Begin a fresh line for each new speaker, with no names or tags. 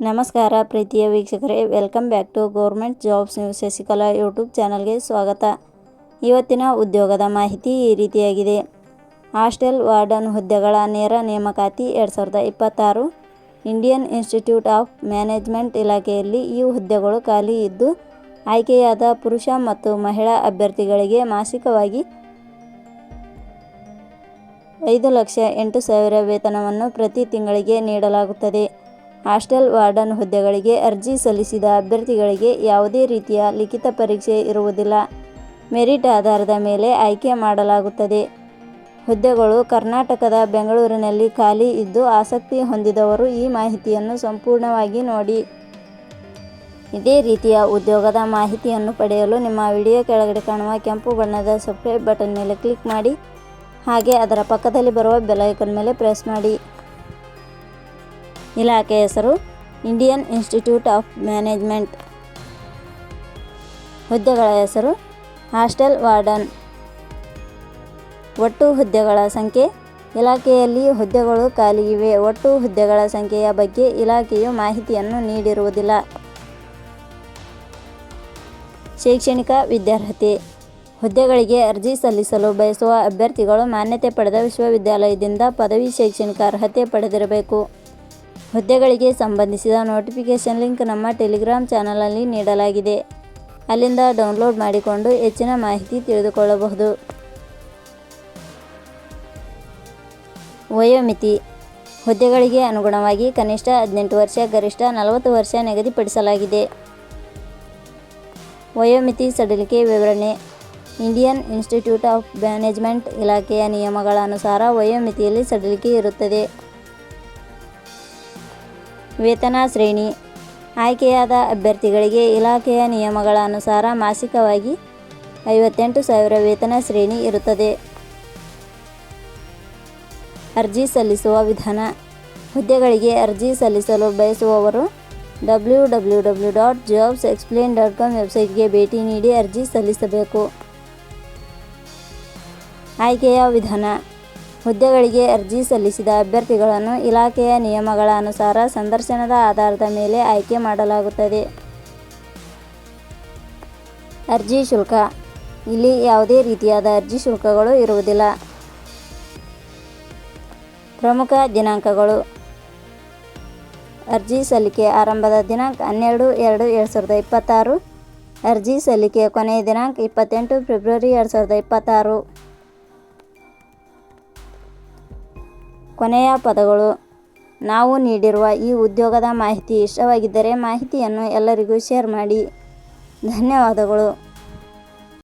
ನಮಸ್ಕಾರ ಪ್ರೀತಿಯ ವೀಕ್ಷಕರೇ, welcome back to government jobs news Shashikala YouTube ಚಾನಲ್ಗೆ ಸ್ವಾಗತ. ಇವತ್ತಿನ ಉದ್ಯೋಗದ ಮಾಹಿತಿ ಈ ರೀತಿಯಾಗಿದೆ. ಹಾಸ್ಟೆಲ್ ವಾರ್ಡನ್ ಹುದ್ದೆಗಳ ನೇರ ನೇಮಕಾತಿ 2026 ಇಂಡಿಯನ್ ಇನ್ಸ್ಟಿಟ್ಯೂಟ್ ಆಫ್ ಮ್ಯಾನೇಜ್ಮೆಂಟ್ ಇಲಾಖೆಯಲ್ಲಿ ಈ ಹುದ್ದೆಗಳು ಖಾಲಿ ಇದ್ದು, ಆಯ್ಕೆಯಾದ ಪುರುಷ ಮತ್ತು ಮಹಿಳಾ ಅಭ್ಯರ್ಥಿಗಳಿಗೆ ಮಾಸಿಕವಾಗಿ 5,08,000 ವೇತನವನ್ನು ಪ್ರತಿ ತಿಂಗಳಿಗೆ ನೀಡಲಾಗುತ್ತದೆ. ಹಾಸ್ಟೆಲ್ ವಾರ್ಡನ್ ಹುದ್ದೆಗಳಿಗೆ ಅರ್ಜಿ ಸಲ್ಲಿಸಿದ ಅಭ್ಯರ್ಥಿಗಳಿಗೆ ಯಾವುದೇ ರೀತಿಯ ಲಿಖಿತ ಪರೀಕ್ಷೆ ಇರುವುದಿಲ್ಲ. ಮೆರಿಟ್ ಆಧಾರದ ಮೇಲೆ ಆಯ್ಕೆ ಮಾಡಲಾಗುತ್ತದೆ. ಹುದ್ದೆಗಳು ಕರ್ನಾಟಕದ ಬೆಂಗಳೂರಿನಲ್ಲಿ ಖಾಲಿ ಇದ್ದು, ಆಸಕ್ತಿ ಹೊಂದಿದವರು ಈ ಮಾಹಿತಿಯನ್ನು ಸಂಪೂರ್ಣವಾಗಿ ನೋಡಿ. ಇದೇ ರೀತಿಯ ಉದ್ಯೋಗದ ಮಾಹಿತಿಯನ್ನು ಪಡೆಯಲು ನಿಮ್ಮ ವಿಡಿಯೋ ಕೆಳಗಡೆ ಕಾಣುವ ಕೆಂಪು ಬಣ್ಣದ ಸಬ್ಸ್ಕ್ರೈಬ್ ಬಟನ್ ಮೇಲೆ ಕ್ಲಿಕ್ ಮಾಡಿ, ಹಾಗೆ ಅದರ ಪಕ್ಕದಲ್ಲಿ ಬರುವ ಬೆಲ್ ಐಕಾನ್ ಮೇಲೆ ಪ್ರೆಸ್ ಮಾಡಿ. ಇಲಾಖೆ ಹೆಸರು ಇಂಡಿಯನ್ ಇನ್ಸ್ಟಿಟ್ಯೂಟ್ ಆಫ್ ಮ್ಯಾನೇಜ್ಮೆಂಟ್. ಹುದ್ದೆಗಳ ಹೆಸರು ಹಾಸ್ಟೆಲ್ ವಾರ್ಡನ್. ಒಟ್ಟು ಹುದ್ದೆಗಳ ಸಂಖ್ಯೆ. ಇಲಾಖೆಯಲ್ಲಿ ಹುದ್ದೆಗಳು ಖಾಲಿ ಇವೆ. ಒಟ್ಟು ಹುದ್ದೆಗಳ ಸಂಖ್ಯೆಯ ಬಗ್ಗೆ ಇಲಾಖೆಯು ಮಾಹಿತಿಯನ್ನು ನೀಡಿರುವುದಿಲ್ಲ. ಶೈಕ್ಷಣಿಕ ವಿದ್ಯಾರ್ಹತೆ. ಹುದ್ದೆಗಳಿಗೆ ಅರ್ಜಿ ಸಲ್ಲಿಸಲು ಬಯಸುವ ಅಭ್ಯರ್ಥಿಗಳು ಮಾನ್ಯತೆ ಪಡೆದ ವಿಶ್ವವಿದ್ಯಾಲಯದಿಂದ ಪದವಿ ಶೈಕ್ಷಣಿಕ ಅರ್ಹತೆ ಪಡೆದಿರಬೇಕು. ಹುದ್ದೆಗಳಿಗೆ ಸಂಬಂಧಿಸಿದ ನೋಟಿಫಿಕೇಷನ್ ಲಿಂಕ್ ನಮ್ಮ ಟೆಲಿಗ್ರಾಮ್ ಚಾನಲಲ್ಲಿ ನೀಡಲಾಗಿದೆ. ಅಲ್ಲಿಂದ ಡೌನ್ಲೋಡ್ ಮಾಡಿಕೊಂಡು ಹೆಚ್ಚಿನ ಮಾಹಿತಿ ತಿಳಿದುಕೊಳ್ಳಬಹುದು. ವಯೋಮಿತಿ. ಹುದ್ದೆಗಳಿಗೆ ಅನುಗುಣವಾಗಿ ಕನಿಷ್ಠ 18 ವರ್ಷ, ಗರಿಷ್ಠ 40 ವರ್ಷ ನಿಗದಿಪಡಿಸಲಾಗಿದೆ. ವಯೋಮಿತಿ ಸಡಿಲಿಕೆ ವಿವರಣೆ. ಇಂಡಿಯನ್ ಇನ್ಸ್ಟಿಟ್ಯೂಟ್ ಆಫ್ ಮ್ಯಾನೇಜ್ಮೆಂಟ್ ಇಲಾಖೆಯ ನಿಯಮಗಳ ಅನುಸಾರ ವಯೋಮಿತಿಯಲ್ಲಿ ಸಡಿಲಿಕೆ ಇರುತ್ತದೆ. ವೇತನ ಶ್ರೇಣಿ. ಆಯ್ಕೆಯಾದ ಅಭ್ಯರ್ಥಿಗಳಿಗೆ ಇಲಾಖೆಯ ನಿಯಮಗಳ ಅನುಸಾರ ಮಾಸಿಕವಾಗಿ 58,000 ವೇತನ ಶ್ರೇಣಿ ಇರುತ್ತದೆ. ಅರ್ಜಿ ಸಲ್ಲಿಸುವ ವಿಧಾನ. ಹುದ್ದೆಗಳಿಗೆ ಅರ್ಜಿ ಸಲ್ಲಿಸಲು ಬಯಸುವವರು www.jobsexplain.com ವೆಬ್ಸೈಟ್ಗೆ ಭೇಟಿ ನೀಡಿ ಅರ್ಜಿ ಸಲ್ಲಿಸಬೇಕು. ಆಯ್ಕೆಯ ವಿಧಾನ. ಹುದ್ದೆಗಳಿಗೆ ಅರ್ಜಿ ಸಲ್ಲಿಸಿದ ಅಭ್ಯರ್ಥಿಗಳನ್ನು ಇಲಾಖೆಯ ನಿಯಮಗಳ ಅನುಸಾರ ಸಂದರ್ಶನದ ಆಧಾರದ ಮೇಲೆ ಆಯ್ಕೆ ಮಾಡಲಾಗುತ್ತದೆ. ಅರ್ಜಿ ಶುಲ್ಕ. ಇಲ್ಲಿ ಯಾವುದೇ ರೀತಿಯಾದ ಅರ್ಜಿ ಶುಲ್ಕಗಳು ಇರುವುದಿಲ್ಲ. ಪ್ರಮುಖ ದಿನಾಂಕಗಳು. ಅರ್ಜಿ ಸಲ್ಲಿಕೆ ಆರಂಭದ ದಿನಾಂಕ 12/2/2026. ಅರ್ಜಿ ಸಲ್ಲಿಕೆ ಕೊನೆಯ ದಿನಾಂಕ 28 ಫೆಬ್ರವರಿ 2026. ಕೊನೆಯ ಪದಗಳು. ನಾವು ನೀಡಿರುವ ಈ ಉದ್ಯೋಗದ ಮಾಹಿತಿ ಇಷ್ಟವಾಗಿದ್ದರೆ ಮಾಹಿತಿಯನ್ನು ಎಲ್ಲರಿಗೂ ಶೇರ್ ಮಾಡಿ. ಧನ್ಯವಾದಗಳು.